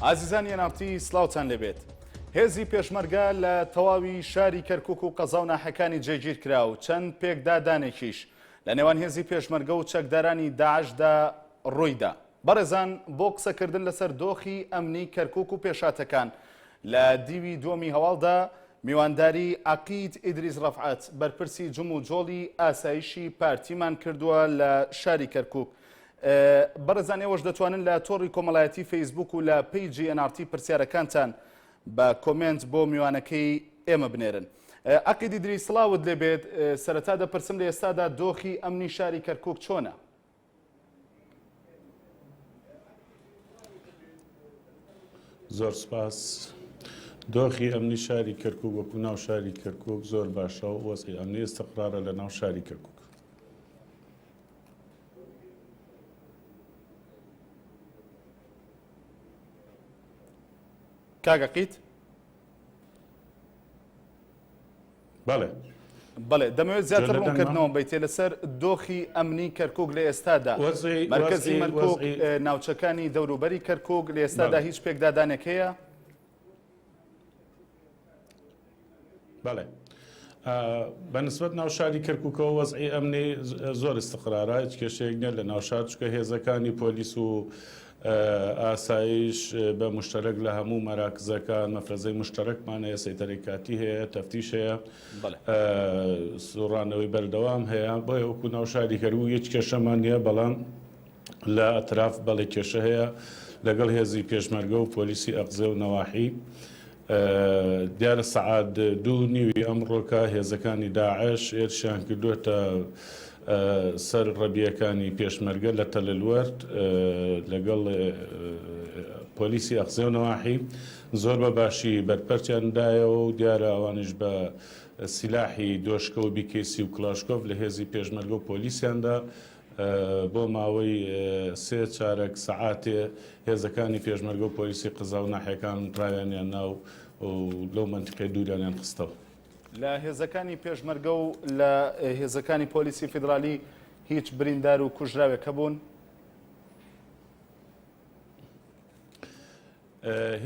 ئازیزانی ناوتی سلااوان لەبێت. هێزی پێشمەرگە لە تەواوی شاری کەرکووک و قەزا و ناحەکانی جێگیر کرا و چەند پێکدادانێکیش لە نێوان هێزی پێشمەرگە و چەکدارانی داعشدا ڕوویدا. بەڕێزان بۆ قسەکردن لەسەر دۆخی ئەمنی کەرکووک و پێشاتەکان لە دیوی دووەمی هەواڵدا میوانداری عەقید ئیدریس ڕەفعەت بەرپرسی جم و جۆڵی ئاسایشی پارتیمان کردووە لە شاری کەرکووک. بەڕێزان ئێوەش دەتوانن لە تۆڕی کۆمەڵایەتی فەیسبوک و لە پیجی NRT پرسیارەکانتان بە کۆمنت بۆ میوانەکەی ئێمە بنێرن. عەقید ئیدریس سڵاوت لێبێت. سەرەتا دەپرسم لە ئێستادا دۆخی ئەمنی شاری کەرکووک چۆنە؟ زۆر سپاس. دۆخی ئەمنی شاری کەرکووک وەکو ناو شاری کەرکووک زۆر باشە و وەزعی ئەمنی ئستیقرارە لە ناو شاری کەرکووک. کاگەقیت؟ بەڵێ بەڵێ دەمەوێت زیاتر ڕوونکردنەوە بیتێ لەسەر دۆخی ئەمنی کەرکووک لە ئێستادا. مەرکەزی مەرکووک ناوچەکانی دەوروبەری کەرکووک لە ئێستادا هیچ پێکدادانێک هەیە؟ بەڵێ بەنسبەت ناو شاری کەرکووکەوە وەزعی ئەمنی زۆر استقرارە، هیچ کێشەیەک نیە لە ناو شار، چکە هێزەکانی پۆلیس و ئاسایش بە مشتەرەک لە هەموو مەراکزەکان مەفرەزەی مشتەرەکمان هەیە، سەیتەرێکاتی هەیە، تەفتیش هەیە، سوڕانەوەی بەردەوام هەیە. بۆیە وەکو ناو شاری کەرکووک هیچ کێشەمان نییە، بەڵام لە ئەتراف بەڵێ کێشە هەیە لەگەڵ هێزی پێشمەرگە و پۆلیسی ئەقزێ و نەواحی. دیارە سەعات 2:30 ئەمڕۆکە هێزەکانی داعش ئێرشیان کردوێتە سەر ڕەبیەکانی پێشمەرگە لە تەلەلوەرد لەگەڵ پۆلیسی ئەقزێ و نەواحی. زۆر بە باشی بەرپەرچیاندایەوە و دیارە ئەوانش بە سیلاحی دۆشکە و بیکێسی و کلاشکۆڤ لە هێزی پێشمەرگە و پۆلیسیاندا بۆ ماوەی 3 چارەک سەعاتێ هێزەکانی پێشمەرگە و پۆلیسی قزا و ناحیەکان ڕایانیان ناو و لەو منتیقەی دووریانیان خستەوە. لە هێزەکانی پێشمەرگە و لە هێزەکانی پۆلیسی فیدرالی هیچ بریندار و کوژراوێک هەبوون؟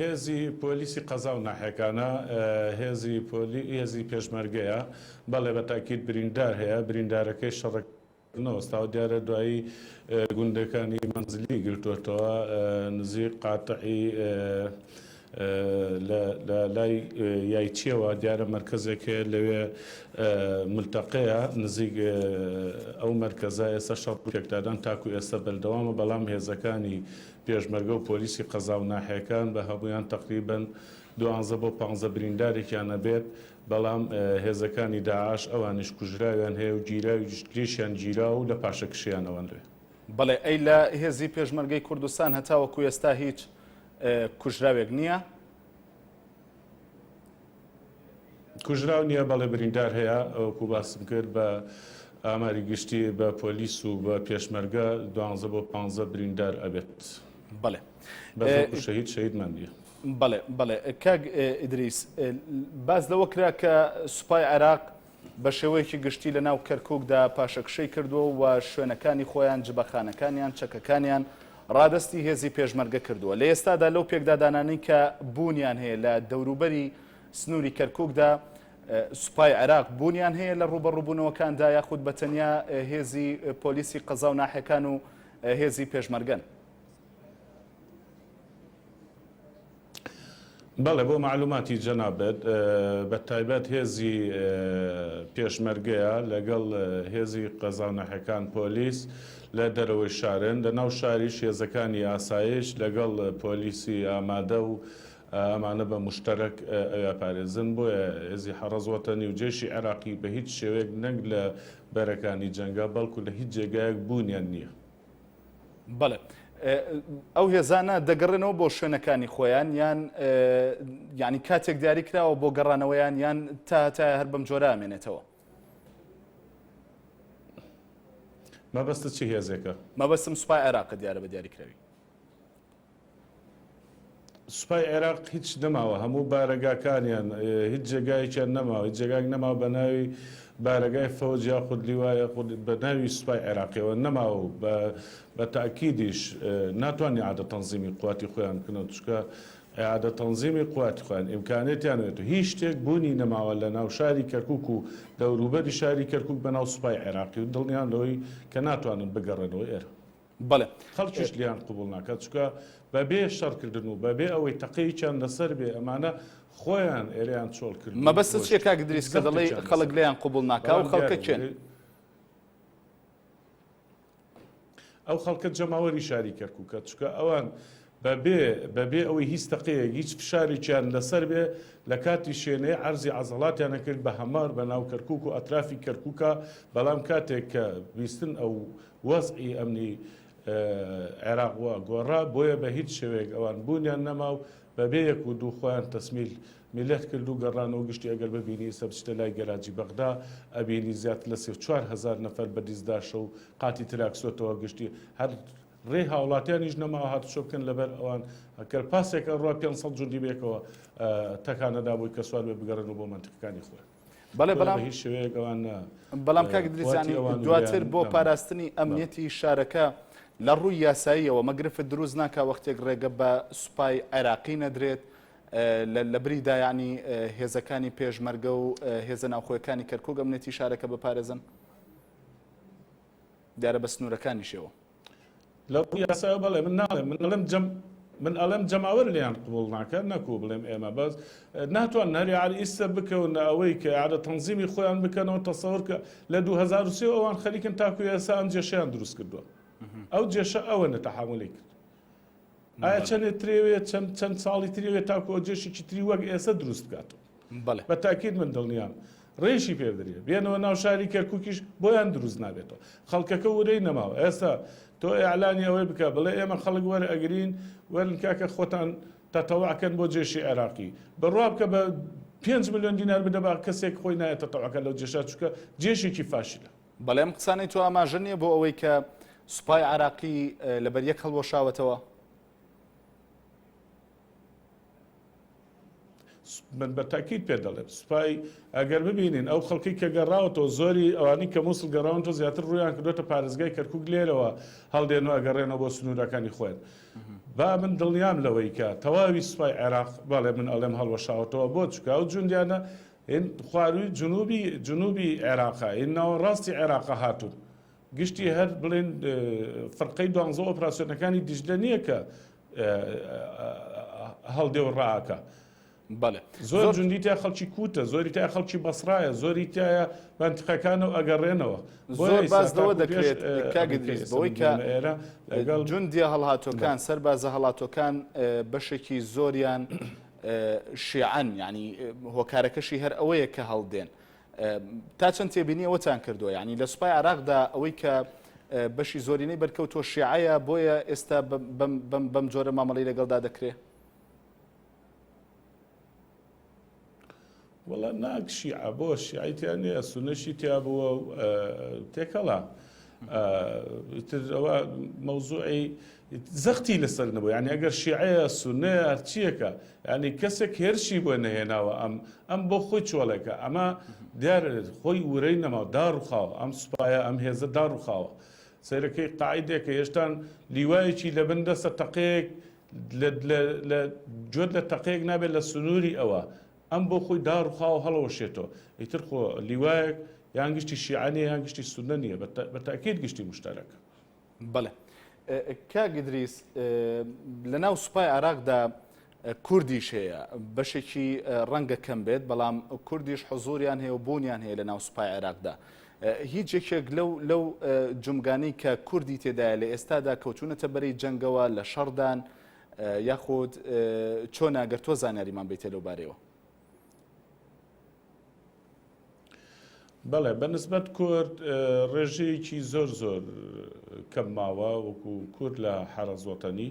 هێزی پۆلیسی قەزا و ناحیەکانە هێزی پێشمەرگەیە، بەڵێ بە تاکید بریندار هەیە. بریندارەکەی شەڕێکردنەوەستاوە دیارە دوایی گوندەکانی مەنزلی گرتوێتەوە نزیک قاتعی لە لای یایچیەوە دیارە مەرکەزێکە لەوێ ملتەقەیە نزیک ئەو مەرکەزە ئێستا شەڕ پێکدادان تاکو ئێستا بەردەوامە، بەڵام هێزەکانی پێشمەرگە و پۆلیسی قەزا و ناحیەکان بە هەمویان تقریبەن 12 بۆ 15 بریندارێکیانە بێت، بەڵام هێزەکانی داعش ئەوانش کوژراویان هەیە و گریشیان گیرا و لە پاشەکشیان ئەوەندوێ. بەڵێ ئەی لە هێزی پێشمەرگەی کوردستان هەتاوەکو ئێستا هیچ کوژراوێک نییە؟ کوژراو نییە، بەڵێ بریندار هەیە. ئەوکو باسم کرد بە ئاماری گشتی بە پۆلیس و بە پێشمەرگە 12 بۆ 15 بریندار ئەبێت. بەڵێ شەهیدمان نییە. بەڵێ کاک ئیدریس، باز لەوە کرا کە سوپای عێراق بە شێوەیەکی گشتی لە ناو کەرکووکدا پاشەکشەی کردووە و شوێنەکانی خۆیان جبەخانەکانیان چەکەکانیان ڕادستی هێزی پێشمەرگە کردووە. لە ئێستادا لەو پێکدادانانی کە بوونیان هەیە لە دەوروبەری سنووری کەرکووکدا سوپای عێراق بوونیان هەیە لە ڕوبەڕووبوونەوەکاندا یاخود بەتەنیا هێزی پۆلیسی قەزا و ناحیەکان و هێزی پێشمەرگەن؟ بەڵێ بۆ معلوماتی جەنابەت بە تایبەت هێزی پێشمەرگەیە لەگەڵ هێزی قەزا و ناحیەکان پۆلیس لە دەرەوەی شارن، لە ناو شاریش هێزەکانی ئاسایش لەگەڵ پۆلیسی ئامادە و ئەمانە بە مشتەرەک ئەویا پارێزن. بۆیە هێزی حەڕەزوەتەنی و جێشی عێراقی بە هیچ شێوەیەک نەنگ لە بەرەکانی جەنگا بەڵکو لە هیچ جێگایەک بوونیان نییە. بەڵێ ئەو هێزانە دەگەڕێنەوە بۆ شوێنەکانی خۆیان یان ینی کاتێک دیاری کراوە بۆ گەڕانەوەیان یان تا هەر بەم جۆرە ئامێنێتەوە؟ مەبەستە چی هێزێکە؟ مەبەستم سوپای عێراقە دیارە بە دیاریکراوی. سوپای عێراق هیچ نەماوە هەموو بارەگاکانیان هیچ جێگایەکیان نەماوە هیچ جێگاک نەماوە بە ناوی بارەگای فەوج یا خود لیوایە بە ناوی سوپای عێراقیەوە نەماوە و بە تاکیدیش ناتوانانی عادە تەنزیمی قواتی خۆیان بکەنەوە چکە عادە تەنزیمی قواتی خۆیان ئیمکانێتیانێت و هیچ شتێک بوونی نەماوە لە ناو شاری کەرکووک و دەوروبەری شاری کەرکووک بە ناو سوپای عێراقی و دڵنیان لەوەی کە ناتوانن بگەڕێنەوە ئێرە بەڵێ خەڵکیش لیان قبول ناکات چکە بەبێ شەڕکردن و بەبێ ئەوەی تەقەیەکیان لەسەر بێ ئەمانە خۆیان ئێرەیان چۆڵ کرد مەبەستە چیە کاک دریس کە دەڵێ خەڵک لیان قبول ناکا و خەڵکە چێن ئەو خەڵکە جەماوەری شاری کەرکووکە چکە ئەوان بەبێ ئەوەی هیچ تەقەیەک هیچ فشارێکیان لەسەر بێ لە کاتی شوێنەیە عەرزی عەزەڵاتیانە کرد بە هەمار بە ناو کەرکووک و ئەترافی کەرکووکە بەڵام کاتێک کە بیستن ئەو وەزعی ئەمنی عێراق وە گۆڕا بۆیە بە هیچ شێوەیەک ئەوان بوونیان نەما و بەبێ یەک و دوو خۆیان تەسمیل میلەت کرد و گەڕانەوە گشتی ئەگەر ببینی سەبچتە لای گەراجی بەغدا ئەبینی زیاتر لە 4,000 نەفەر بەدیزداشە و قاتی تراکسۆتەوە گشتی هەر ڕێ هاوڵاتیانیش نەماوە هاتوچۆ بکەن لەبەر ئەوان ئەگەر پاسێک ئەڕوا 500 جوندی بێکەوە تەکانەدا بووی کە سوال بێ بگەڕێنەوە بۆ منتیقەکانی خۆیان بەڵێ بەڵام هیچ شوەیەک ئەوان بەڵام کاک دریسانی دواتر بۆ پاراستنی ئەمنیەتی شارەکە لە ڕووی یاساییەوە مەگرفت دروست ناکا وەختێک ڕێگە بە سوپای عێراقی نەدرێت لە بریدا یعنی هێزەکانی پێشمەرگە و هێزە ناوخۆیەکانی کەرکووک ئەمنیەتی شارەکە بپارێزن دیارە بە سنوورەکانیشەوە لەو یاسایە بەڵێ من ناڵێم من ئەڵێم جەماوەر لیان قبول ناکەن نەکوو بڵێم ئێمە بەس ناتوان هەری عالی ئیسە بکەون ئەوەی کە عادە تەنزیمی خۆیان بکەنەوە تەسەوەر کە لە 2003 ئەوان خەریکن تاکو یاسا ئەم جێشەیان دروست کردووە ئەو جێشە ئەوە نەتەحاملی کرد ئایا چەندێک ترێوێت چەند ساڵی ترێوێت تاکو جێشێکی تری وەک ئێستا دروست بکاتەوە بەڵێ بە تاکید من دڵنیام ڕێشی پێدرێ بێنەوە ناو شاری کەرکووکیش بۆیان دروست نابێتەوە خەڵکەکە ورەی نەماوە ئێستا تۆ ئیعلانی ئەوەی بکە بڵێ ئێمە خەڵک وەرە ئەگرین وەرن کاکە خۆتان تەتەوعکەن بۆ جێشی عێراقی بڕوا بکە بە 5 ملیۆن دینار بدە بە کەسێک خۆی نایە تەتەوعکە لەو جێشە چکە جێشێکی فاشلە بەڵێم قسانەی تۆ ئاماژە نییە بۆ ئەوەی کە سوپای عێراقی لەبەر یەک هەڵوەشاوەتەوە من بە تاکید پێ دەڵێم سوپای ئەگەر ببینین ئەو خەڵکی کە گەڕاوەتەوە زۆری ئەوانی کە مووسڵ گەڕاون تۆ زیاتر ڕویان کردوێتە پارێزگای کەرکووک لێرەوە هەڵدێنەوە ئەگەڕێنەوە بۆ سنوورەکانی خۆیان با من دڵنیام لەوەی کە تەواوی سوپای عێراق بەڵێ من ئەڵێم هەڵوەشاوەتەوە بۆ چکە ئەو جوندیانە خواروی جنوبی عێراقا ناوەڕاستی عێراقا هاتوون گشتی هەر بڵێن فەرقەی 12 ئۆپراسیۆنەکانی دیژلە نییە کە هەڵدێ و ڕائاکە بەڵێ زۆر جوندی تا خەڵکی کووتە زۆری تا خەڵکی بەسرایە زۆری تایە منتیقەکانەوە ئەگەڕێنەوە زۆر بازەوە دەکرێت کاگدریس بەوەی کە لەگەڵ جوندیە هەڵهاتۆکان سەربازە هەڵاتۆکان بەشێکی زۆریان شیعەن ینی هۆکارەکەشی هەر ئەوەیە کە هەڵدێن تا چەند تێبینی ئەوەتان کردووە ینی لە سوپای عێراقدا ئەوەی کە بەشی زۆرینەی بەرکەوتۆ شیعەیە بۆیە ئێستا بەم جۆرە مامەڵەی لەگەڵدا دەکرێت وەڵا ناک شیعە بۆ شیعیتیان نیە سونەشی تیا بووە و تێکەڵا ئەوە مەوزوعی زەختی لەسەر نەبوو یعنی ئەگەر شیعەیە سونەیە هەرچیەکە ینی کەسێک هێرشی بۆ نەهێناوە ئەم بۆ خۆی چۆڵێکە ئەمە دیارە خۆی ورەی نەماوە داڕوخاوە ئەم سوپایە ئەم هێزە داڕوخاوە سەیرەکەی قاعیدێکە هێشتان لیوایەکی لە بن دەستە تەقەیەک جۆت لە تەقەیەک نابێت لە سنووری ئەوە ئەم بۆ خۆی داڕوخاوە هەڵەوەشێتەوە ئیتر خۆ لیوایەک یان گشتی شیعانیە یان گشتی سونە نییە بە تاکید گشتی مشتەرەکە بەڵێ کاگدریس لە ناو سوپای عێراقدا کوردیش هەیە بەشێکی ڕەنگە کەم بێت بەڵام کوردیش حزوریان هەیە و بوونیان هەیە لە ناو سوپای عێراقدا هیچ یەکێک لەو جمگانەی کە کوردی تێدایە لە ئێستادا کەوتونەتە بەرەی جەنگەوە لە شەڕدان یاخود چۆن ئەگەر تۆ زانیاریمان بیتێ لەو بارەوە بەڵێ بەنسبەت کورد ڕێژەیەکی زۆر کەم ماوە وەکو کورد لە حەرەزوەتەنی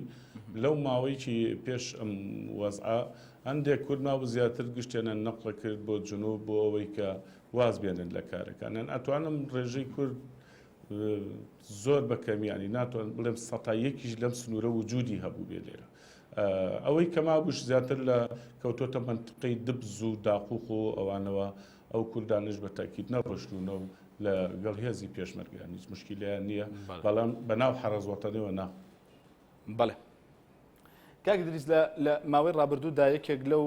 لەو ماوەیەکی پێش ئەم وەزعە هەندێک کورد ماوە زیاتر گشتێنە نەقڵە کرد بۆ جنوب بۆ ئەوەی کە واز بێنن لە کارەکانیان ئەتوانم ڕێژەی کورد زۆر بەکەمیانی ناتوان بڵێم سەتایەکیش لەم سنوورە وجودی هەبوو بێ لێرە ئەوەی کەما بووش زیاتر لە کەوتۆتە منطقەی دبز و داقوق و ئەوانەوە ئەو کوردانش بە تاکید نەپەشتونەوە لەگەڵ هێزی پێشمەرگیان هیچ مشکلیان نییە بەڵام بەناو حەرەزوەتەنەوە نا. بەڵێ کاک دریس لە ماوەی ڕابردوودا یەکێک لەو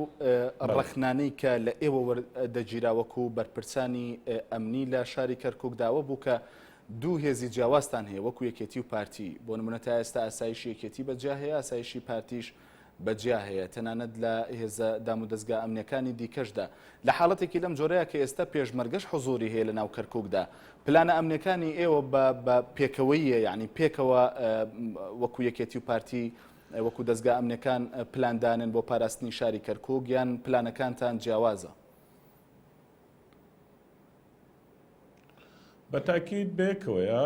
ڕەخنانەی کە لە ئێوە وەردەگیراوەکو بەرپرسانی ئەمنی لە شاری کەرکووکداوە بوو کە دوو هێزی جیاوازتان هەیە وەکو یەکێتی و پارتی بۆ نمونە تا ئێستا ئاسایشی یەکێتی بەجیا هەیە ئاسایشی پارتیش بەجیا هەیە تەنانەت لە هێزە دام و دەستگا ئەمنیەکانی دیکەشدا لە حاڵەتێکی لەم جۆرەیە کە ئێستا پێشمەرگەش حوزوری هەیە لە ناو کەرکووکدا پلانە ئەمنیەکانی ئێوە بە پێکەوەیە یعنی پێکەوە وەکو یەکێتی و پارتی وەکو دەستگا ئەمنیەکان پلاندانن بۆ پاراستنی شاری کەرکووک یان پلانەکانتان جیاوازە؟ بەتاکید بێکەوەیە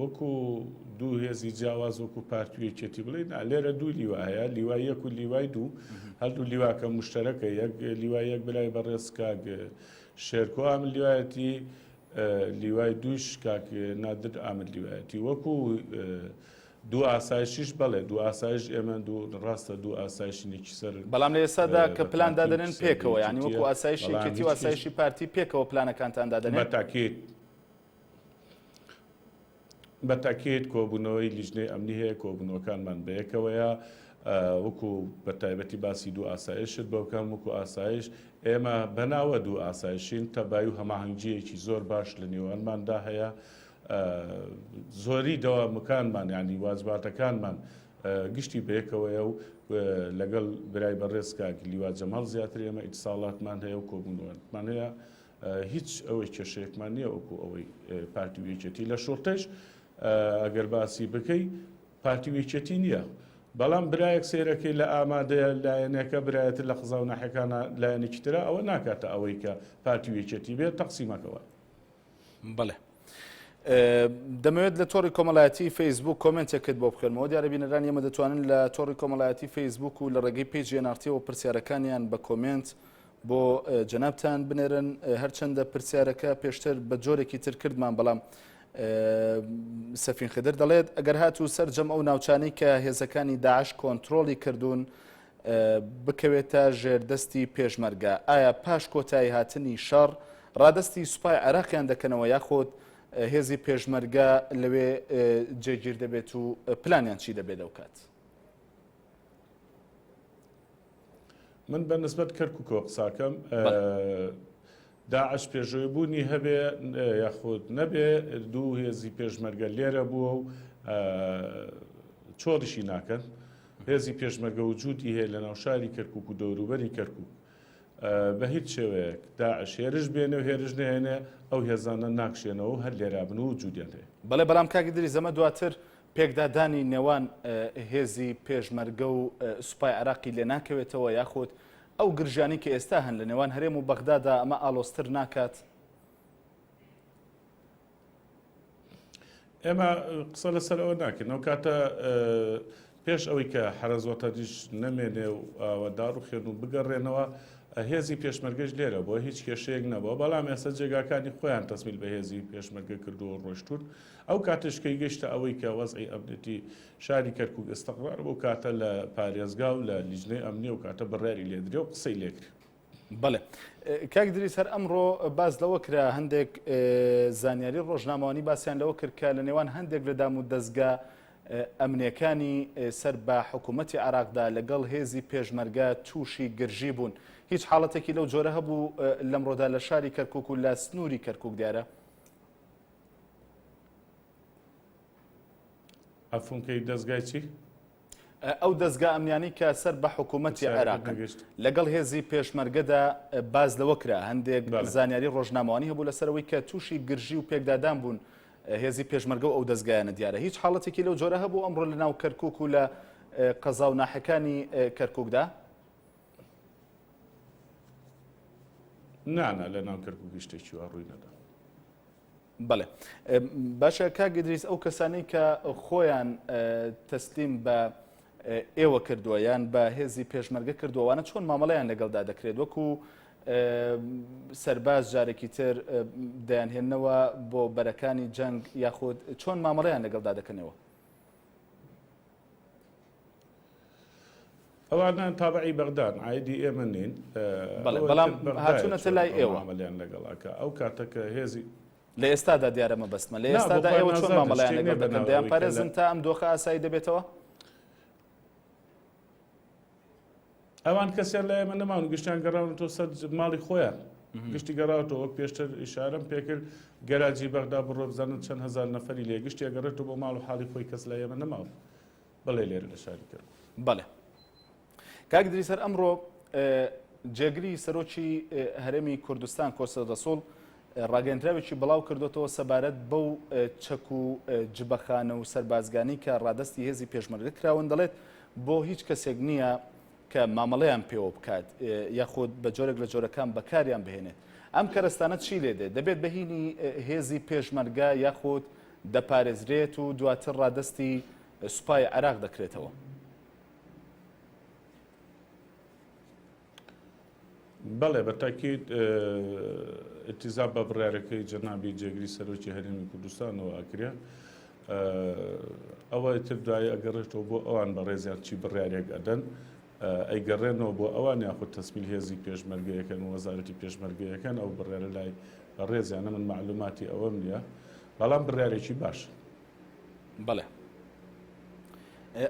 وەکو دوو هێزی جیاواز وەکو پارتویەکێتی بڵێن لێرە دوو لیوا هەیە لیوای یەک و لیوای دوو هەردوو لیواکە مشتەرەکە یەک لیوای یەک بلای بەڕێز کاک شێرکۆ ئامل لیوایەتی لیوای دووش کاک نادر ئامل لیوایەتی وەکو دوو ئاسایشیش بڵێ دوو ئاسایش ئێمە ڕاستە دوو ئاسایشینێکی سەر بەڵام لە ئێستادا کە پلان دادنن پێکەوە یعنی وەکو ئاسایشی یەکێتی و ئاسایشی پارتی پێکەوە پلانەکانتان دادنێن بەتاکید کۆبوونەوەی لیژنەی ئەمنی هەیە کۆبوونەوەکانمان بەیەکەوەیە وەکو بە تایبەتی باسی دوو ئاسایشت بەوکەم وەکو ئاسایش ئێمە بەناوە دوو ئاسایشین تەبای و هەماهەنگیەکی زۆر باش لە نێوانماندا هەیە زۆری دەوامەکانمان ینی واجباتەکانمان گشتی بەیەکەوەیە و لەگەڵ برای بەڕێز کاک لیوا جەماڵ زیاتر ئێمە ئیتساڵاتمان هەیە و کۆبوونەوەمان هەیە هیچ ئەوەی کێشەیەکمان نییە وەکو ئەوەی پارتی وێچەتی لە شۆرتەش ئەگەر باسی بکەی پارتی وێچەتی نییە بەڵام برایەک سێرەکەی لە ئامادەیە لایەنەکە برایەتر لە قزا و ناحەکانە لایەنێکی ترە ئەوە ناکاتە ئەوەی کە پارتی وێچەتی بێت تەقسیمەکەوە. بەڵێ دەمەوێت لە تۆڕی کۆمەڵایەتی فەیسبوک کۆمنتێکت بۆ بکەنەوە دیارەبینەران ئێمە دەتوانن لە تۆڕی کۆمەڵایەتی فەیسبوک و لە ڕێگەی پێیجی نارتیەوە پرسیارەکانیان بە کۆمنت بۆ جەنابتان بنێرن هەرچەندە پرسیارەکە پێشتر بە جۆرێکی تر کردمان بەڵام سەفین خدر دەڵێت ئەگەر هاتوو سەرجەم ئەو ناوچانەی کە هێزەکانی داعش کۆنتترۆلی کردوون بکەوێتە ژێردەستی پێشمەرگە ئایا پاش کۆتایی هاتنی شەڕ ڕادستی سوپای عێراقیان دەکەنەوە یاخۆت هێزی پێشمەرگە لەوێ جێگیر دەبێت و پلانیان چی دەبێت دەوکات؟ من بە نسبەت کەرکووکەوە قساکەم داعش پێشەوەی بوونی هەبێ یاخود نەبێ دوو هێزی پێشمەرگە لێرە بووە و چۆڕیشی ناکەن هێزی پێشمەرگە وجودی هەیە لە ناو شاری کەرکووک و دەوروبەری کەرکووک بە هیچ شێوەیەک داعش هێرش بێنێ و هێرش نێنێ ئەو هێزانە ناکشێنەوە هەر لێرابن و وجودیان هەیە. بەڵێ بەڵام کاکی دری زەمە دواتر پێکدادانی نێوان هێزی پێشمەرگە و سوپای عێراقی لێ ناکەوێتەوە یاخۆت ئەو گرژانی کە ئێستا هەن لە نێوان هەرێم و بەغدادا ئەمە ئالۆستر ناکات؟ ئێمە قسە لەسەر ئەوە ناکەین ئەو کاتە پێش ئەوەی کە حرەزوەتە دیش نەمێنێ و ئەوەدار و خێن و بگەڕێنەوە هێزی پێشمەرگەش لێرە بۆ هیچ کێشەیەک نەبووە بەڵام ئێستا جێگاکانی خۆیان تەسمیل بە هێزی پێشمەرگە کردووە ڕۆشتون ئەو کاتشکەی گەشتە ئەوەی کە وەزعی ئەمنیەتی شاری کەرکووک ئستیقرار بۆ کاتە لە پارێزگا و لە لیژنەی ئەمنیە و کاتە بڕیاری لێدرێ و قسەی لێکرد. بەڵێ کاک دریس هەر ئەمڕۆ باز لەوە کرا هەندێک زانیاری ڕۆژنامەوانی باسییان لەوە کرد کە لە نێوان هەندێک لە دام و دەستگا ئەمنیەکانی سەر بە حکوومەتی عێراقدا لەگەڵ هێزی پێشمەرگە تووشی گرژی بوون هیچ حاڵەتێکی لەو جۆرە هەبوو لەمڕۆدا لە شاری کەرکووک و لە سنووری کەرکووک دیارە؟ ئەفونکەی دەستگای چی؟ ئەو دەستگا ئەمنیانی کە سەر بە حکوومەتی عێراق لەگەڵ هێزی پێشمەرگەدا باز لەوە کرا هەندێک زانیاری ڕۆژنامەوانی هەبوو لەسەرەوەی کە تووشی گرژی و پێکدادان بوون هێزی پێشمەرگە و ئەو دەستگایانە دیارە هیچ حاڵەتێکی لەو جۆرە هەبوو ئەمڕۆ لە ناو کەرکووک و لە قەزا و ناحەکانی کەرکووکدا؟ نانە لە ناو کەرکووکی شتێکی وا ڕووی نەدا. بەڵێ باشە کاک دریس ئەو کەسانەی کە خۆیان تەسلیم بە ئێوە کردووە یان بە هێزی پێشمەرگە کردووەوانە چۆن مامەڵەیان لەگەڵدا دەکرێت وەکو سەرباز جارێکی تر دەیانهێننەوە بۆ بەرەکانی جەنگ یاخود چۆن مامەڵەیان لەگەڵدا دەکەنەوە؟ ئەوانە تابعی بەغدان عیدی ئێمە نین بەڵام هاتوونەتە لای ئێوە عملیان لەگەڵاکە ئەو کاتەکە هێزی لە ئێستادا دیارە مەبەستمە لە ئێستادا ئێوە چۆن مامەڵیان لەگەڵ دەکەن دەیان پارێزن تا ئەم دۆخە ئاسایی دەبێتەوە ئەوان کەسیان لای ئێمە نەماون گشتیان گەڕاونەوە سەر ماڵی خۆیان گشتی گەڕاوەوە وەک پێشتر ئیشارەم پێکرد گەراجی بەغدا بڕۆ بزانن چەند هەزار نەفەری لێ گشتی ئەگەڕێتەوە بۆ ماڵ و حاڵی خۆی کەس لای ئێمە نەماوە بەڵێ لێرە لە شاری کرد بەڵێ کاک دریسەر ئەمڕۆ جێگری سەرۆکی هەرێمی کوردستان کۆسە دەسۆڵ ڕاگەیەندراوێکی بڵاو کردوەوە سەبارەت بەو چەک و جبەخانە و سەربازگانی کە ڕادستی هێزی پێشمەرگە کراون دەڵێت بۆ هیچ کەسێک نییە کە مامەڵەیان پێوە بکات یاخود بە جۆرێک لە جۆرەکان بەکاریان بهێنێت ئەم کەرەستانە چی لێ دێت دەبێت بەهینی هێزی پێشمەرگە یاخود دەپارێزرێت و دواتر ڕادستی سوپای عێراق دەکرێتەوە بەڵێ بەتاکید ئتیزاب بە بڕارەکەی جەنابی جێگری سەرۆکی هەرێمی کوردستانەوە ئەکرێ ئەوە تر دوای ئەگەڕێتەوە بۆ ئەوان بە ڕێزیان چی بڕارێک ئەدەن ئەیگەڕێنەوە بۆ ئەوان یاخود تەسمیل هێزی پێشمەرگەیەکەن و وەزارەتی پێشمەرگەیەکەن ئەو بڕارە لای ڕێزیانە من معلوماتی ئەوەم نییە بەڵام بڕارێکی باش بەڵێ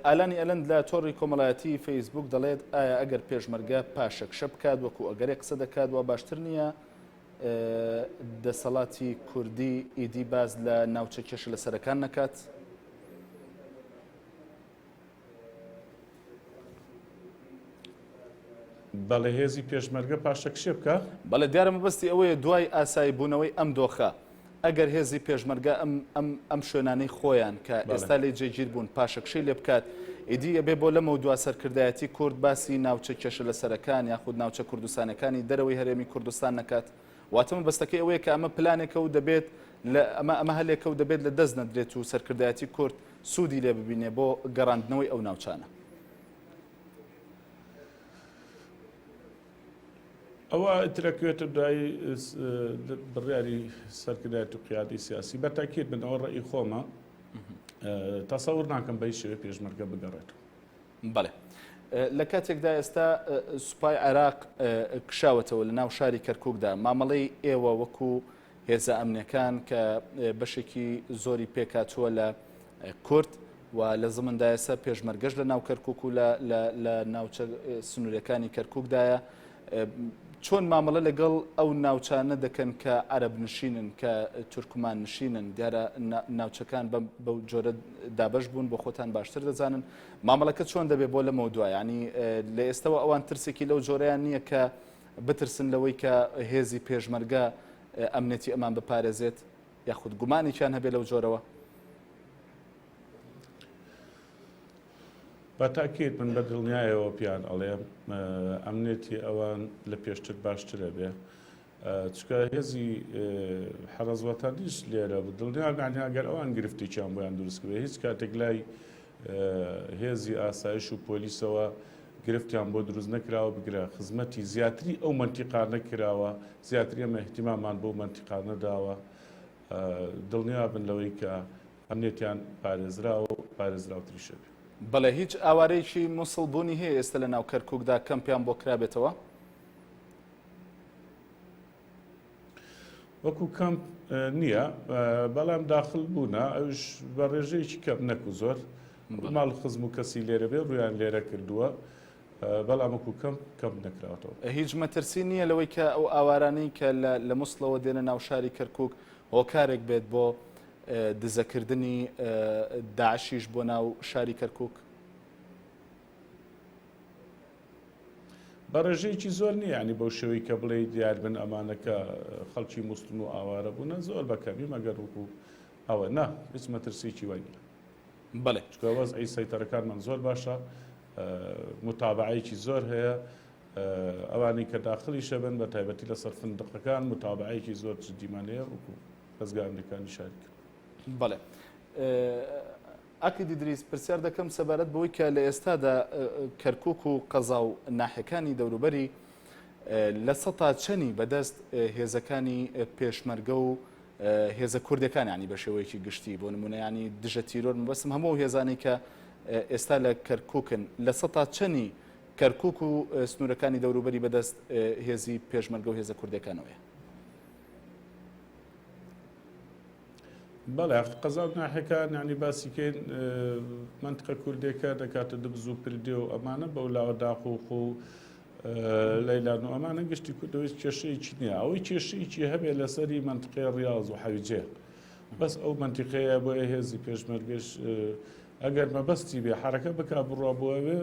ئالانی ئەلەند لە تۆڕی کۆمەڵایەتی فەیسبوک دەڵێت ئایا ئەگەر پێشمەرگە پاشەکشە بکات وەکو ئەگەرێ قسە دەکات وە باشتر نییە دەسەڵاتی کوردی ئیدی باز لە ناوچە کێشە لە سەرەکان نەکات بەڵێ هێزی پێشمەرگە پاشەکشێ بکە بەڵێ دیارە مەبەستی ئەوەیە دوای ئاسایی بوونەوەی ئەم دۆخە ئەگەر هێزی پێشمەرگە ئەم شوێنانەی خۆیان کە ئێستا لێ جێگیر بوون پاشەکشەی لێ بکات ئیدی ئەبێ بۆ لەمە دوا سەرکردایەتی کورد باسی ناوچە کێشە لە سەرەکان یاخود ناوچە کوردستانەکانی دەرەوەی هەرێمی کوردستان نەکات واتە مەبەستەکەی ئەوەیە کە ئەمە پلانێکە و دەبێت ئەمە هەلێکە و دەبێت لە دەست نەدرێت و سەرکردایەتی کورد سوودی لێ ببینێ بۆ گەڕاندنەوەی ئەو ناوچانە ئەوە ترەکوێتە دوای بڕیاری سەرکردایەت و قیادی سیاسی بەتاکید من ئەوە ڕێی خۆمە تەسەور ناکەم بەی شێوە پێشمەرگە بگەڕێت بەڵێ لە کاتێکدا ئێستا سوپای عێراق کشاوەتەوە لە ناو شاری کەرکووکدا مامەڵەی ئێوە وەکو هێزە ئەمنیەکان کە بەشێکی زۆری پێکاتووە لە کورد و لە زمندا ئێستا پێشمەرگەش لە ناو کەرکووک و لە ناوچە سنوورەکانی کەرکووکدایە چۆن مامەڵە لەگەڵ ئەو ناوچانە دەکەن کە عەرەب نشینن کە تورکمان نشینن دیارە ناوچەکان بەو جۆرە دابەش بوون بۆ خۆتان باشتر دەزانن مامەڵەکە چۆن دەبێت بۆ لەمەوە دوای ینی لە ئێستاەوە ئەوان ترسێکی لەو جۆرەیان نییە کە بترسن لەوەی کە هێزی پێشمەرگە ئەمنێتی ئەمان بپارێزێت یاخود گومانێکیان هەبێت لەو جۆرەوە بەتاکید من بە دڵنیایەوە پیان ئەڵێم ئەمنێتی ئەوان لە پێشتر باشترە بێ چکە هێزی حەرەزوەتانیش لێرە دڵنیاگەانی ئەگەر ئەوان گرفتێکیان بۆیان دروستکردێ هیچ کاتێک لای هێزی ئاسایش و پۆلیسەوە گرفتیان بۆ دروست نەکراوە بگرە خزمەتی زیاتری ئەو منتیقان نەکراوە زیاتری ئەمە احتیمامان بۆ منتیقان نەداوە دڵنیا بن لەوەی کە ئەمنێتیان پارێزراوە و پارێزراوتریشە بێ بەڵێ هیچ ئاوارەیەکی مووسڵبوونی هەیە ئێستا لە ناو کەرکووکدا کەمپیان بۆ کرابێتەوە وەکو کەمپ نییە بەڵام داخل بوونە ئەوش بە ڕێژەیەکی کەم نەکو زۆر ماڵ خزم و کەسی لێرە بێ ڕویان لێرە کردووە بەڵام وەکو کەم نەکراوەتەوە هیچ مەترسی نییە لەوەی کە ئەو ئاوارانەی کە لە مووسڵەوە دێنە ناو شاری کەرکووک هۆکارێک بێت بۆ دزەکردنی داعشیش بۆ ناو شاری کەرکووک بە ڕێژەیەکی زۆر نییە ینی بەو شێوەی کە بڵێ دیار بن ئەمانەکە خەڵکی مووسڵن و ئاوارە بوونە زۆر بەکەمی مەگەر وەکو ئەوە نا هیچ مەترسیی وای نیە بەڵێ چکە وەزعی سەیتەرەکانمان زۆر باشە متابعەیەکی زۆر هەیە ئەوانی کە داخلیشە بن بە تایبەتی لەسەر فندقەکان متابعەیەکی زۆر جدیمان هەیە وەکو خەزگا ئەمریکانی شاری کرد بەڵێ ئاکی دیدریس پرسیار دەکەم سەبارەت بەوەی کە لە ئێستادا کەرکووک و قەزا و ناحیەکانی دەوروبەری لە سەتا چەنی بەدەست هێزەکانی پێشمەرگە و هێزە کوردەکان ینی بە شێوەیەکی گشتی بۆ نمونە ینی دژە تیرۆر مەبەستم هەموو هێزانی کە ئێستا لە کەرکووکن لە سەتا چەنی کەرکووک و سنوورەکانی دەوروبەری بەدەست هێزی پێشمەرگە و هێزە کوردەکانەوەیە. بەڵێ قەزاو ناحەکان ینی باسیکەین منتقە کوردێکە دەکاتە دبز و پردێ و ئەمانە بەولاوە داخۆخ و لەیلان و ئەمانە گشتی کوردەوەی کێشەیەکی نییە ئەوەی کێشەیەکی هەبێ لەسەری منتقی ڕاز و حەویجێ بەس ئەو منتیقەیە بۆ هێزی پێشمەرگەش ئەگەر مەبەستی بێ حرەکە بک بڕوا بۆەوێ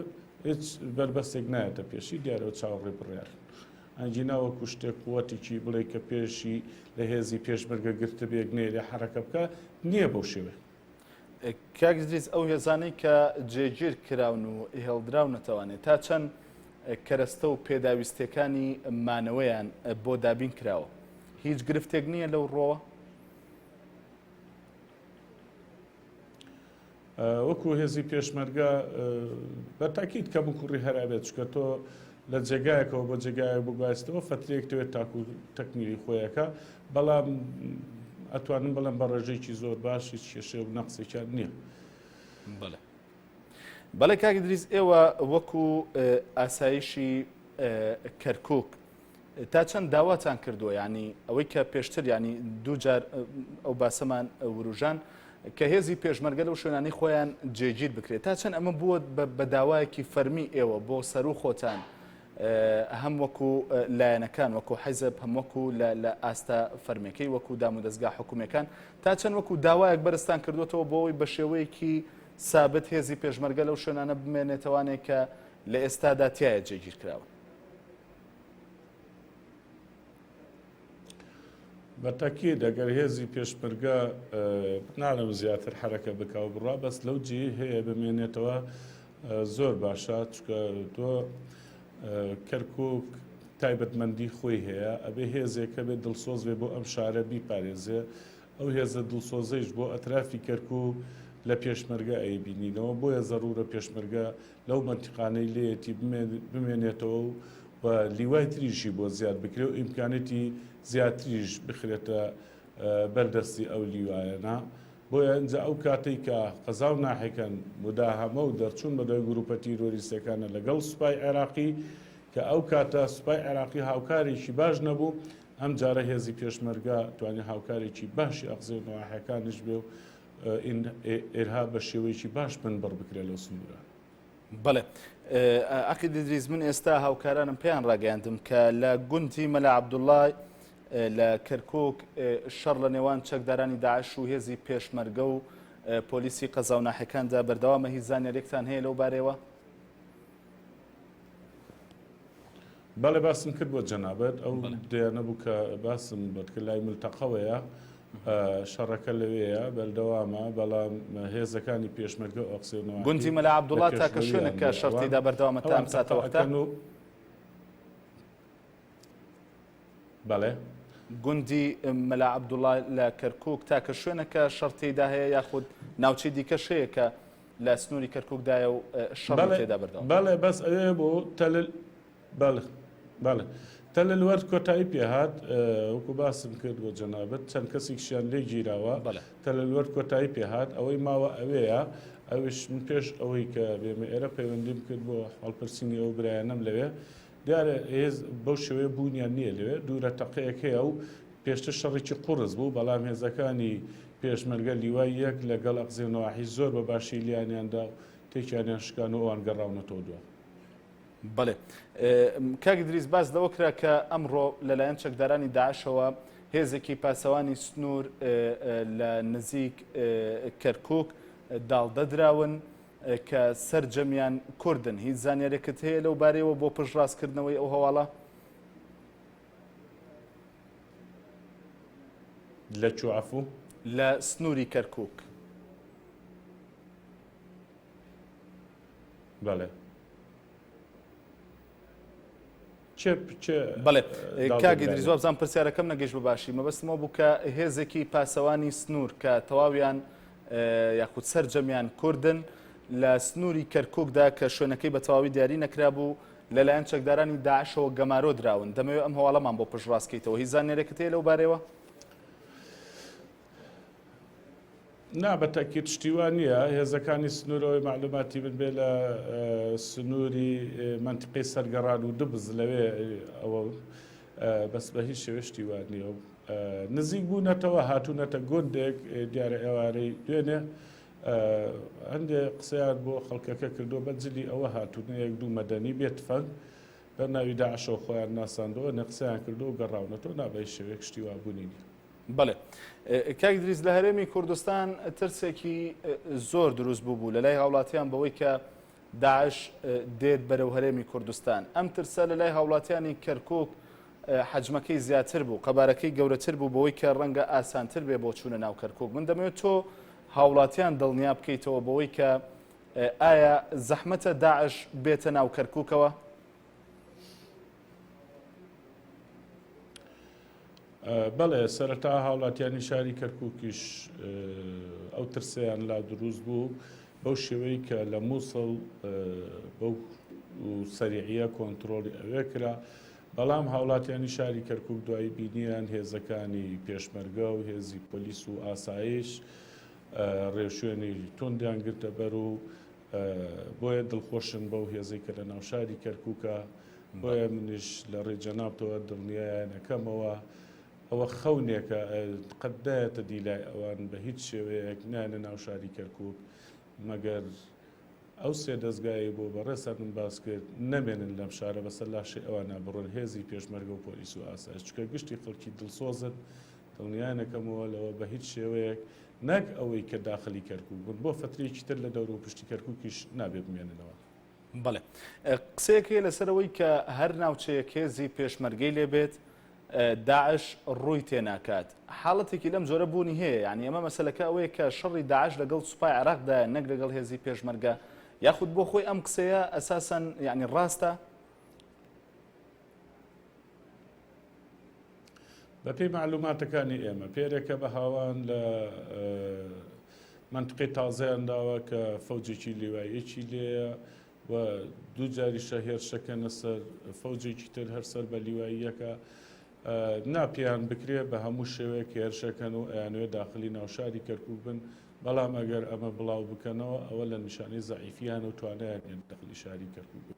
هیچ بربەستێک نایەتە پێشی دیارەوە چاوەڕێ بڕیار ئەنجیناوەکو شتێک قووەتێکی بڵێ کە پێشی لە هێزی پێشمەرگە گرتە بێگنێ لێ حرەکە بکە نییە بەو شێوێ. کاکدریز ئەو هێزانەی کە جێگیر کراون و هێڵدراو نەتەوانێت تا چەند کەرەستە و پێداویستەکانی مانەوەیان بۆ دابین کراوە هیچ گرفتێک نییە لەو ڕۆوە؟ وەکو هێزی پێشمەرگە بەتاکیت کەم و کوڕی هەرابێت چکە تۆ لە جێگایەکەوە بۆ جێگایە بگوایستەوە فترێکتەوێت تاکو تەکنیلی خۆیەکە بەڵام ئەتوانم بەڵام بە ڕێژەیەکی زۆر باش هیچ کێشە و نەقسێکیان نییە. بەڵێ کاک دریز ئێوە وەکو ئاسایشی کەرکووک تا چەند داواتان کردووە ینی ئەوەی کە پێشتر ینی دوو جار ئەو باسەمان وروژان کە هێزی پێشمەرگە لەو شوێنانی خۆیان جێگیر بکرێت تا چەند ئەمە بووە بە داوایەکی فەرمی ئێوە بۆ سەر و خۆتان هەم وەکو لایەنەکان وەکو حیزب هەم وەکو لە ئاستا فەرمیەکەی وەکو دام و دەستگا حکوومەکان تا چەند وەکو داوایەک بەرزتان کردوێتەوە بۆەوەی بە شێوەیەکی سابت هێزی پێشمەرگە لەو شوێنانە بمێنێتەوانێک کە لە ئێستادا تایە جێگیر کراوە؟ بەتاکید ئەگەر هێزی پێشمەرگە ناڵم زیاتر حرەکە بکاو بڕا بەس لەو جێ هەیە بمێنێتەوە زۆر باشە چکە تۆ کەرکووک تایبەتمەندی خۆی هەیە ئەبێ هێزێکە بێت دڵسۆز بێ بۆ ئەم شارە بیپارێزێ ئەو هێزە دڵسۆزەیش بۆ ئەترافی کەرکووک لە پێشمەرگە ئەیبینینەوە بۆیە زەڕورە پێشمەرگە لەو منتیقانەی لێتی بمێنێتەوە و لیوای تریشی بۆ زیاد بکرێ و ئیمکانێتی زیاتریش بخرێتە بەردەستی ئەو لیوایەنە بۆیە ئەنجا ئەو کاتێک کە قەزاو ناحێکەن مداهەمە و دەرچوون بەدەوای گروپە تیرۆریستەکانە لەگەڵ سوپای عێراقی کە ئەو کاتە سوپای عێراقی هاوکارێکی باش نەبوو ئەم جارە هێزی پێشمەرگە توانێت هاوکارێکی باشی ئەقزێ نواحەکانش بێ و ئێرها بە شێوەیەکی باش من بڕ بکرێت لەو سنوورە. بەڵێ ئەقی دریز من ئێستا هاوکارانم پێیان ڕاگەاندم کە لە گوندی مەلا عەبدوڵڵای لە کەرکووک شەڕ لە نێوان چەکدارانی داعش و هێزی پێشمەرگە و پۆلیسی قەزاو ناحەکاندا بەردەوامە هیچ زانیاریەکتان هەیە لەو بارەوە؟ بەڵێ باسم کرد بۆ جەنابەت ئەو دیانە بوو کە باسم بەرکە لای ملتەقەوەیە شەڕەکە لەوەیە بەردەوامە بەڵام هێزەکانی پێشمەرگە ئۆقسێنەوە گوندی مەلا عەبدوڵڵا تاکە شوێنە کە شەڕتیدا بەردەوامە تا ئەم ساتە وەختە؟ بەڵێ گوندی مەلا عەبدوڵڵا لە کەرکووک تاکە شوێنە کە شەڕتیدا هەیە یاخود ناوچەی دیکەش هەیە کە لە سنووری کەرکووکدایە و شەڕ تێدا بەردەوام؟ بەڵێ بەس ئەوێ بۆ تەلل بەڵێ تەلەلوەرد کۆتایی پێهات وەکو باسم کرد بۆ جەنابەت چەند کەسێکیان لێ گیراوە تەلەلوەرد کۆتایی پێهات ئەوەی ماوە ئەوەیە ئەوش من پێش ئەوەی کە بێمە ئێرە پەیوەندیم کرد بۆ هەڵپرسینی ئەو برایەنەم لەوێ دیارە هێز بەو شێوەیە بوونیان نییە لەوێ دوورە تەقەیەک هەیە و پێشتر شەڕێکی قوڕز بوو بەڵام هێزەکانی پێشمەرگە لیوای یەک لەگەڵ ئەقزێ نەواحی زۆر بە باشی لیانیاندا و تێکیانیان شکان و ئەوان گەڕاونەتەوە دووە. بەڵێ کاک دریز باس لەوە کرا کە ئەمڕۆ لەلایەن چەکدارانی داعشەوە هێزێکی پاسەوانی سنوور لە نزیک کەرکووک داڵدەدراون کە سەرجەمیان کوردن هیچ زانیارێکت هەیە لەو بارەیەوە بۆ پشتڕاستکردنەوەی ئەو هەواڵە؟ لە چوافوو لە سنووری کەرکووک. بەڵێ بەڵێ کاگی دریز وابزان پرسیارەکەم نەگەیشت بەباشی مەبەستمەوە بوو کە هێزێکی پاسەوانی سنوور کە تەواویان یاخود سەرجەمیان کوردن لە سنووری کەرکووکدا کە شوێنەکەی بە تەواوی دیاری نەکرا بوو لەلایەن چەکدارانی داعشەوە گەمارۆ دراون دەمەوێت ئەم هەواڵەمان بۆ پشتڕاستکەیتەوە هیچ زانیارێکت هەیە لەو بارەوە؟ بەتەکیت شتیوان نییە هێزەکانی سنوورەوەی معلوماتی من بێ لە سنووری منتیقی سەرگەڕان و دبز لەوێ ئەوە بەس بە هیچ شێوە شتیوان نییە و نزیک بوونەتەوە هاتوونەتە گوندێک دیارە ئێوارەی دوێنێ هەندێک قسەیان بۆ خەڵکەکە کردو بەجلی ئەوە هاتوونەیەک دوو مەدەنی بێت فەنگ بە ناوی داعشەوە خۆیان ناساندەوە نەقسەیان کردو و گەڕاونەتەوە نابێت شێوەیەک شتیوابوونی نیە. بەڵێ کاک دریز لە هەرێمی کوردستان ترسێکی زۆر دروست بوو لە لای هاوڵاتیان بەوەی کە داعش دێت بەرەو هەرێمی کوردستان ئەم ترسە لە لای هاوڵاتیانی کەرکووک حجمەکەی زیاتر بوو قەبارەکەی گەورەتر بوو بەوەی کە ڕەنگە ئاسانتر بێ بۆ چوونە ناو کەرکووک من دەمەوێت تۆ هاوڵاتیان دڵنیا بکەیتەوە بەوەی کە ئایا زەحمەتە داعش بێتە ناو کەرکووکەوە؟ بەڵێ سەرەتا هاوڵاتیانی شاری کەرکووکیش ئەو ترسیان لا دروست بوو بەو شێوەی کە لە مووسڵ بەو سەریعیە کۆنتترۆلی ئەوێ کرا بەڵام هاوڵاتیانی شاری کەرکووک دوایی بینیان هێزەکانی پێشمەرگە و هێزی پۆلیس و ئاسایش ڕێوشوێنی تۆندیان گرتە بەر و بۆیە دڵخۆشن بەو هێزەی کە لە ناو شاری کەرکووکە بۆیە منیش لە ڕێجەنابتەوە دڵنیایەنەکەمەوە ئەوە خەونێکە قەدایەتە دیلای ئەوان بە هیچ شێوەیەک نانە ناو شاری کەرکووک مەگەر ئەو سێ دەستگای بۆ بەڕێسان باس کرد نەمێنن لەم شارە بەسەر لاشی ئەوان نابڕۆن هێزی پێشمەرگە و پۆلیس و ئاسایش چکە گشتی خەڵکی دڵسۆزت دڵنیایەنەکەمەوە لەوە بە هیچ شێوەیەک نەک ئەوەی کە داخلی کەرکووک بوون بۆ فترێکی تر لە دەور و پشتی کەرکووکیش نابێ بمێننەوە. بەڵێ قسەیەکی لەسەرەوەی کە هەر ناوچەیەک هێزی پێشمەرگەی لێبێت داعش ڕووی تێناکات حاڵەتێکی لەم جۆرە بوونی هەیە یعنی ئەمە مەسەلەکە ئەوەیە کە شەڕی داعش لەگەڵ سوپای عێراقدا نەک لەگەڵ هێزی پێشمەرگە یاخود بۆ خۆی ئەم قسەیە ئەساسەن یعنی ڕاستە؟ بەپێی معلوماتەکانی ئێمە پێرێکە بە هاوان لە منطقەی تازەیان داوە کە فەوجێکی لیوایەکی لێیە و دوو جاریشە هێرشەکەنە سەر فەوجێکی تر هەرسەر بە لیواییەکە ناپیان بکرێ بە هەموو شێوەیەک هێرشەکەن و ئەیانوێ داخلی ناوشاری کەرکووک بن بەڵام ئەگەر ئەمە بڵاو بکەنەوە ئەوە لە نیشانەی زەعیفیان و توانایان داخلی شاری کەرکووک بن.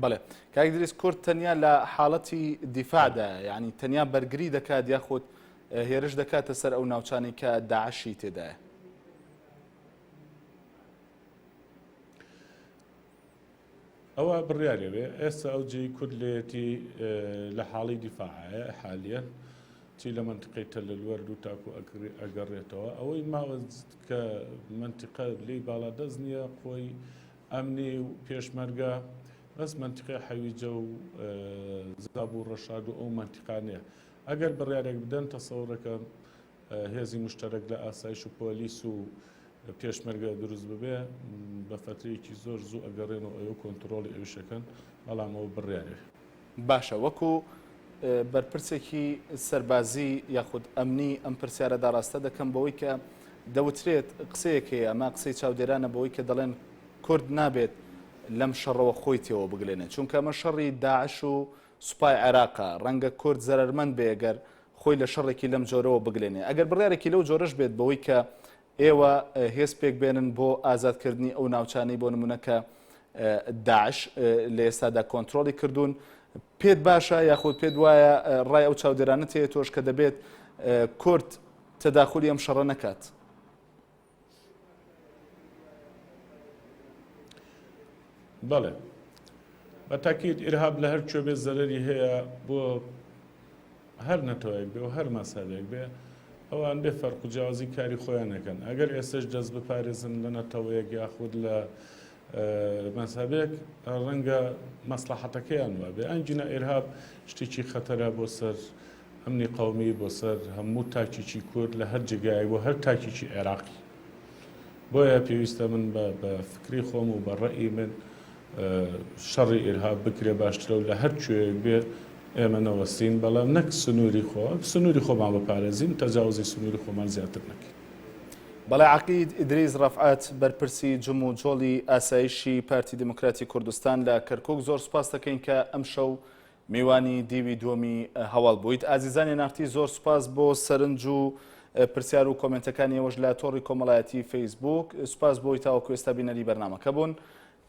بەڵێ کاک دریس کورد تەنیا لە حاڵەتی دیفاعدا یعنی تەنیا بەرگری دەکات یاخود هێرش دەکاتە سەر ئەو ناوچانی کە داعشی تێدایە؟ ئەوە بڕیارێوێ ئێستا ئەو جێی کورد لێتی لە حاڵی دیفاعە حالیە چی لە منطقەی تەلەلوەرد و تاکو ئەگەڕێتەوە ئەوەی ماوە کە منطقە لێی باڵا دەست نییە خۆی ئەمنی و پێشمەرگە بەس منطقەی حەویجە و زابوو ڕەشاد و ئەو منطقانەیە ئەگەر بڕیارێک بدەن تەسەوڕەکەم هێزی مشتەرەک لە ئاسایش و پۆلیس و پێشمەرگە دروست ببێ بە فترەیەکی زۆر زوو ئەگەڕێنەوە ئەوە کۆنتترۆلی ئەوشەکەن بەڵام ئەوە بڕیارێ باشە وەکو بەرپرسێکی سەربازی یاخود ئەمنی ئەم پرسیارەدا ڕاستە دەکەم بەوەی کە دەوترێت قسەیەک هەیە ئەمە قسەی چاودێرانە بەوەی کە دەڵێن کورد نابێت لەم شەڕەوە خۆی تێوە بگلێنێت چونکە ئەمە شەڕی داعش و سوپای عێراقا ڕەنگە کورد زەرمەند بێ ئەگەر خۆی لە شەڕێکی لەم جۆرەوە بگلێنێ ئەگەر بڕیارێکی لەو جۆرەش بێت بەوەی کە ئێوە هێز پێک بێنن بۆ ئازادکردنی ئەو ناوچانەی بۆ نمونەکە داعش لە ئێستادا کۆنتترۆلی کردوون پێت باشە یاخود پێت وایە ڕای ئەو چاودێرانە تێ تۆش کە دەبێت کورد تەداخلی ئەم شەڕە نەکات؟ بەڵێ بە تاکید ئیرهاب لە هەر کوێ بێ زەرەری هەیە بۆ هەر نەتەوەیەک بێ و هەر مەسادێک بێ ئەوان بێ فەرق و جیاوازی کاری خۆیان نەکەن ئەگەر ئێستش دەست بپارێزن لە نەتەوەیەک یاخود لە مەسابێک ڕەنگە مەسلحەتەکەیان وابێ ئەنجینە ئیرهاب شتێکی خەتەرە بۆ سەر ئەمنی قەومی بۆ سەر هەموو تاکیکی کورد لە هەر جگای بۆ هەر تاکیکی عێراقی بۆیە پێویستە من بە فکری خۆم و بە ڕەئی من شەڕی ئیرهاب بکرێ باشترە و لە هەر کوێیەک بێ ئێمە نەوەستین بەڵام نەک سنووری خۆمان بپارێزین تەجاوزی سنووری خۆمان زیاتر نەکەین. بەڵێ عەقید ئیدریس ڕەفعەت بەرپرسی جم و جۆڵی ئاسایشی پارتی دموکراتی کوردستان لە کەرکووک زۆر سوپاس دەکەین کە ئەم شەو میوانی دیوی دووەمی هەواڵ بوویت. ئازیزانی نافتی زۆر سوپاس بۆ سەرنج و پرسیار و کۆمنتەکانی ئێوەش لە تۆڕی کۆمەڵایەتی فەیسبوک. سوپاس بۆی تاوەکو ئێستا بینەری بەرنامەکە بوون.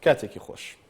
کاتێکی خۆش.